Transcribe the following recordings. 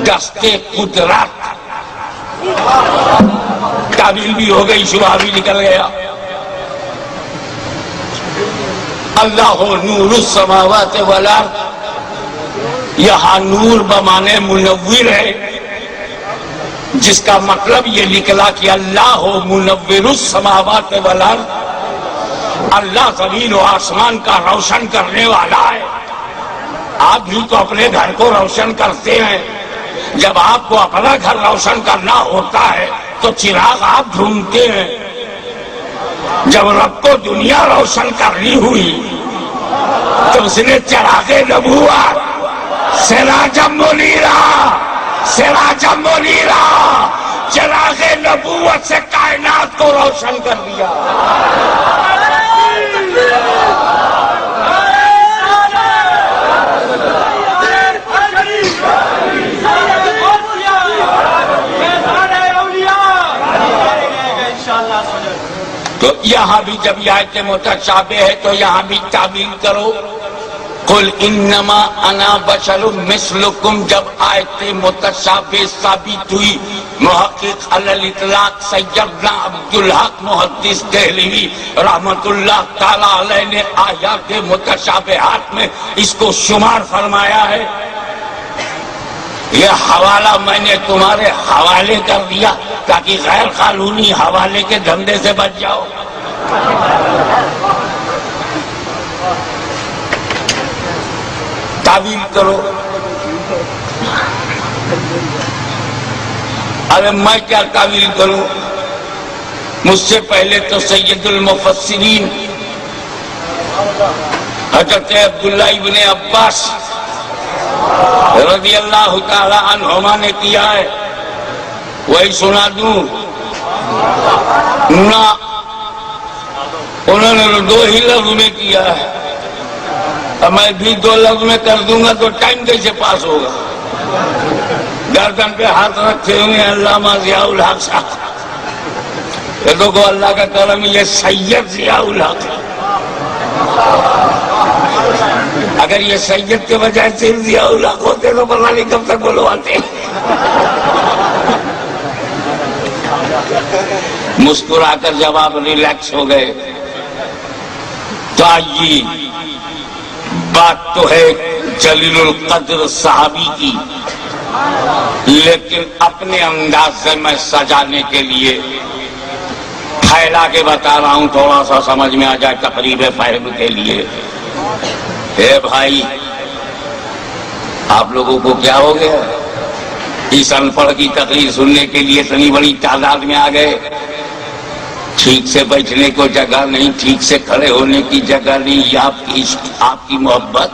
دستے قدرت، تعبیر بھی ہو گئی، شبہ بھی نکل گیا۔ اللہ نور السماوات والارض، یہاں نور بمانے منور ہے، جس کا مطلب یہ نکلا کہ اللہ منور السماوات والارض، اللہ زمین و آسمان کا روشن کرنے والا ہے۔ آپ بھی تو اپنے گھر کو روشن کرتے ہیں، جب آپ کو اپنا گھر روشن کرنا ہوتا ہے تو چراغ آپ ڈھونڈتے ہیں۔ جب رب کو دنیا روشن کرنی ہوئی تو اس نے چراغ نبوت سراجا منیرا، سراجا منیرا، چراغ نبوت سے کائنات کو روشن کر دیا۔ تو یہاں بھی جب یہ آیت متشابہ ہے تو یہاں بھی تعبیر کرو، قل انما انا بشر مثلکم۔ جب آیت متشابہ ثابت ہوئی، محقق علی الاطلاق سیدنا عبدالحق محدث دہلوی رحمت اللہ تعالی علیہ نے آیات متشابہات میں اس کو شمار فرمایا ہے۔ یہ حوالہ میں نے تمہارے حوالے کر دیا تاکہ غیر قانونی حوالے کے دھندے سے بچ جاؤ۔ تعویل کرو۔ ارے میں کیا تعویل کروں؟ مجھ سے پہلے تو سید المفسرین حضرت عبداللہ ابن عباس رضی اللہ تعالی عنہما نے کیا ہے، وہی سنا دوں؟ نہ، انہوں نے دو ہی لفظ میں کیا ہے، اب میں بھی دو لفظ میں کر دوں گا تو ٹائم کیسے پاس ہوگا؟ گردن پہ ہاتھ رکھتے ہوئے علامہ ضیاء الحق صاحب، یہ تو اللہ کا کرم، یہ سید ضیاء الحق۔ اگر یہ سید کے بجائے صرف ضیاء الحق ہوتے تو پتہ نہیں کب تک بلواتے۔ مسکرا کر جب آپ ریلیکس ہو گئے تو آئیے، بات تو ہے جلیل القدر صحابی کی، لیکن اپنے انداز سے میں سجانے کے لیے پھیلا کے بتا رہا ہوں، تھوڑا سا سمجھ میں آ جائے تقریب فہم کے لیے۔ اے بھائی، آپ لوگوں کو کیا ہو گیا؟ اس ان پڑھ کی تقریر سننے کے لیے اتنی بڑی تعداد میں آ گئے، ٹھیک سے بیٹھنے کو جگہ نہیں، ٹھیک سے کھڑے ہونے کی جگہ نہیں، یہ آپ کی عشق، آپ کی محبت۔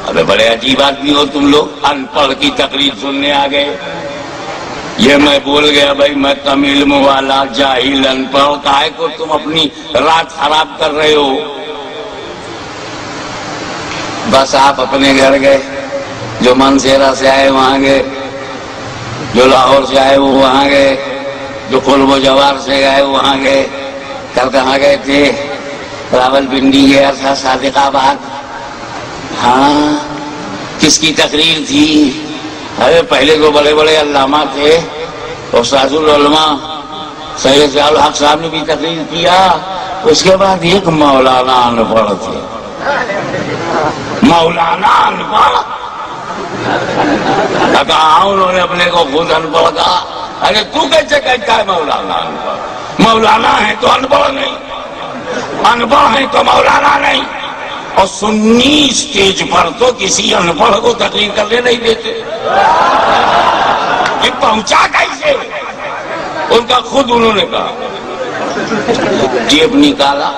ابے بڑے عجیب آدمی ہو تم لوگ، ان پڑھ کی تقریر سننے آ گئے۔ یہ میں بول گیا بھائی، میں کم علم والا جاہل ان پڑھ، کاہے کو تم اپنی رات خراب کر رہے ہو؟ بس آپ اپنے گھر گئے، جو منصیرہ سے آئے وہاں گئے، جو لاہور سے آئے وہ وہاں گئے، جو قلب و جوار سے گئے وہاں گئے۔ کل کہاں گئے تھے؟ راول پنڈی گیا تھا، صادق آباد۔ ہاں، کس کی تقریر تھی؟ ارے پہلے تو بڑے بڑے علامہ تھے، استاذ العلماء سید ضیاء الحق صاحب نے بھی تقریر کیا، اس کے بعد ایک مولانا ان پڑھ تھے، مولانا ان پڑھ۔ کہا انہوں نے اپنے کو خود ان پڑھ کہا۔ ارے تو کیسے کہتا ہے مولانا ان پڑھ؟ مولانا ہے تو ان پڑھ نہیں، ان پڑھ ہے تو مولانا نہیں۔ اور سنی اسٹیج پر تو کسی ان پڑھ کو تقریر کرنے نہیں دیتے۔ یہ پہنچا کیسے؟ ان کا خود انہوں نے کہا، جیب نکالا،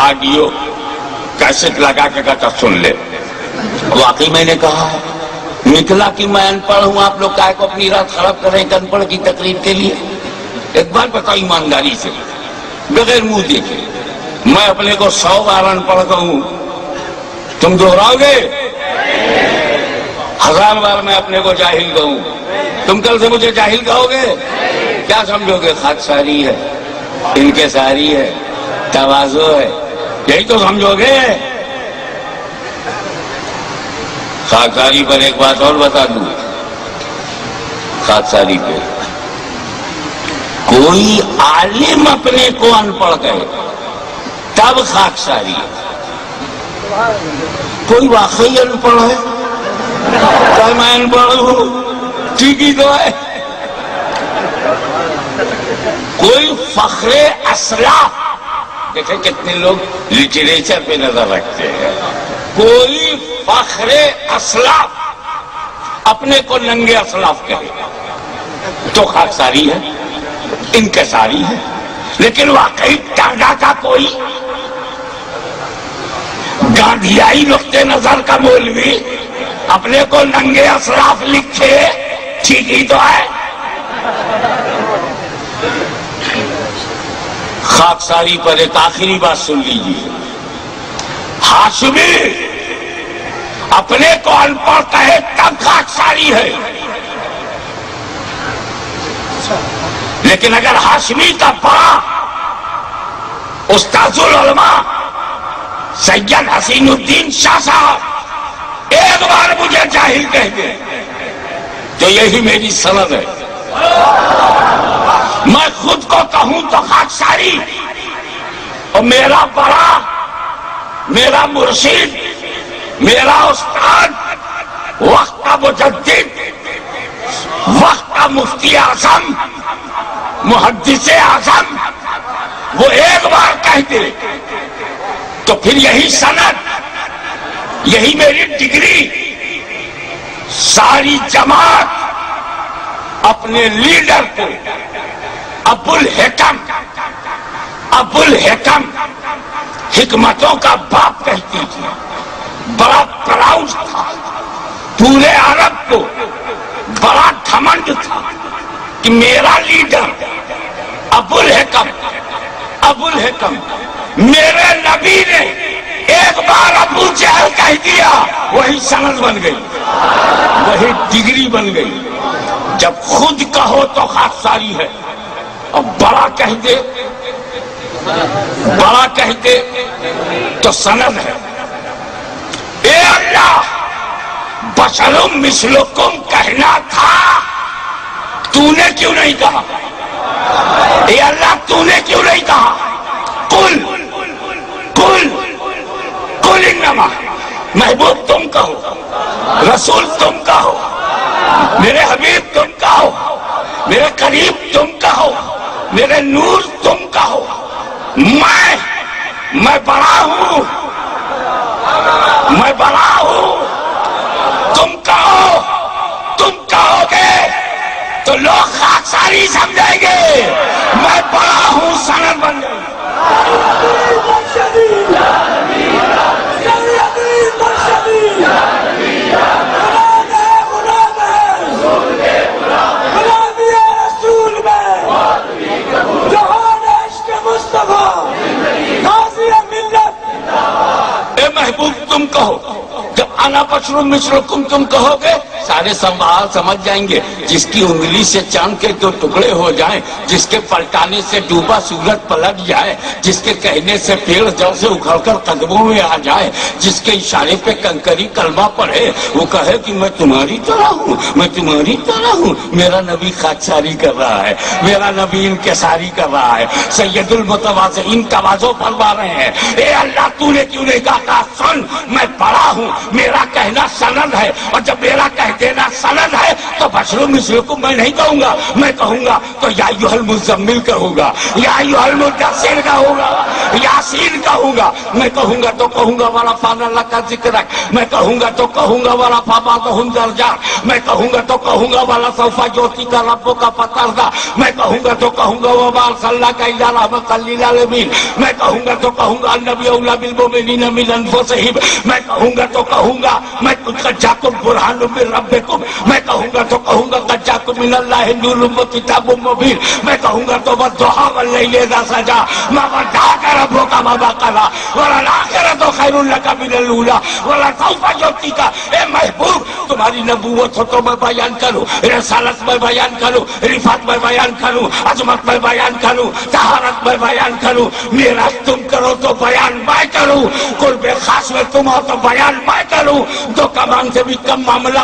آڈیو کیسٹ لگا کے کہتا سن لے۔ واقعی میں نے کہا ہے، نکلا کہ میں ان پڑھ ہوں، آپ لوگ کائے کو اپنی رات خراب کر رہے ہیں ان پڑھ کی تقریر کے لیے؟ ایک بار بتاؤ ایمانداری سے، بغیر منہ دیکھے، میں اپنے کو 100 بار ان پڑھ کہوں، تم دہراؤ گے؟ 1000 بار میں اپنے کو جاہل کہوں، تم کل سے مجھے جاہل کہو گے؟ کیا سمجھو گے؟ خاکساری ہے، انکساری ہے، تواضع ہے، یہی تو سمجھو گے؟ خاکساری پر ایک بات اور بتا دوں، خاکساری پہ کوئی عالم اپنے کو ان پڑھ گئے تب خاکساری ہے، کوئی واقعی ان پڑھ ہے کہ میں ان پڑھ ہوں ٹھیک ہی تو ہے، کوئی فخر اسلاف، دیکھیں کتنے لوگ لٹریچر پہ نظر رکھتے ہیں، کوئی فخر اسلاف اپنے کو ننگے اسلاف کہے تو خاکساری ہے، انکساری ہے، لیکن واقعی ٹانگا کا کوئی گاندھیائی نقطہ نظر کا مولوی اپنے کو ننگے اسلاف لکھے ٹھیک ہی تو ہے۔ خاکساری پر ایک آخری بات سن لیجیے، ہاشمی اپنے کو ان پڑھ کہے تب خاکساری ہے، لیکن اگر ہاشمی کا بڑا استاذ العلماء سید حسین الدین شاہ صاحب ایک بار مجھے جاہل کہہ دے تو یہی میری سند ہے، میں خود کو کہوں تو خاکساری، اور میرا بڑا، میرا مرشد، میرا استاد، وقت کا مجدد، وقت کا مفتی اعظم، محدث اعظم، وہ ایک بار کہہ دے تو پھر یہی سند، یہی میری ڈگری، ساری جماعت اپنے لیڈر کو ابو الحکم حکمتوں کا باپ کہتی تھی، بڑا پراؤڈ تھا، پورے عرب کو بڑا گھمنڈ تھا کہ میرا لیڈر ابو الحکم، میرے نبی نے ایک بار ابو جہل کہہ دیا، وہی سند بن گئی، وہی ڈگری بن گئی۔ جب خود کہو تو خاکساری ہے، اور بڑا کہہ دے تو سند ہے۔ اے اللہ، بشر مثلکم کہنا تھا، تو نے کیوں نہیں کہا؟ اے اللہ تو نے کیوں نہیں کہا؟ قل انما، محبوب تم کہو، رسول تم کہو، میرے حبیب تم کہو، میرے قریب تم کہو، میرے نور تم کہو، میں بڑا ہوں، میں بڑا ہوں، تم کہو گے تو لوگ خاکساری سمجھیں گے، میں بڑا ہوں سند بن گئی۔ اے محبوب تم کہو، جب انا بشر مثلکم تم کہو گے سارے سوال سمجھ جائیں گے، جس کی انگلی سے چاند کے دو ٹکڑے ہو جائیں، جس کے پلٹانے سے ڈوبا سورج پلٹ جائے، جس کے کہنے سے پیڑ جڑ سے اکھڑ کر قدموں میں آ جائے، جس کے اشارے پہ کنکری کلمہ پڑھے، وہ کہے کہ میں تمہاری طرح ہوں، میں تمہاری طرح ہوں۔ میرا نبی خاکساری کر رہا ہے، میرا نبی انکساری کر رہا ہے، سید المتواضعین تواضع فرما رہے ہیں۔ اے اللہ تو نے کیوں نہیں کہا؟ سن، میں بڑا ہوں، میرا کہنا سند ہے، اور جب میرا کہہ دینا سند ہے تو بشر مثلکم میں نہیں کہوں گا، میں کہوں گا تو یا ایھا المزمل کہوں گا، یا ایھا المدثر کہوں گا، یاسین کہوں گا، میں کہوں گا تو کہوں گا ورفعنا لک ذکرک، میں کہوں گا تو کہوں گا ورفع بعضهم درجات، میں کہوں گا تو کہوں گا ولسوف یعطیک ربک فترضی، میں کہوں گا تو کہوں گا وما ارسلناک الا رحمۃ للعالمین، میں کہوں گا تو کہوں گا النبی اولی بالمؤمنین من انفسہم، میں کہوں گا تو کہوں گا میں جاکم برہان من ربکم، میں کہوں گا تو کہوں گا قد جاءکم من اللہ نور و کتاب مبین، میں کہوں گا تو والضحیٰ واللیل اذا سجی ما ودعک ربک وما قلی وللآخرۃ خیر لک من الاولی ولسوف یعطیک۔ اے محبوب تمہاری نبوت ہو تو میں بیان کروں، رسالت میں بیان کروں، رفعت میں بیان کروں، عظمت میں بیان کروں، طہارت میں بیان کروں، میراث تم کرو تو بیان میں کروں، قرب خاص میں تم ہو تو بیان میں کروں، دو کمان سے بھی کم معاملہ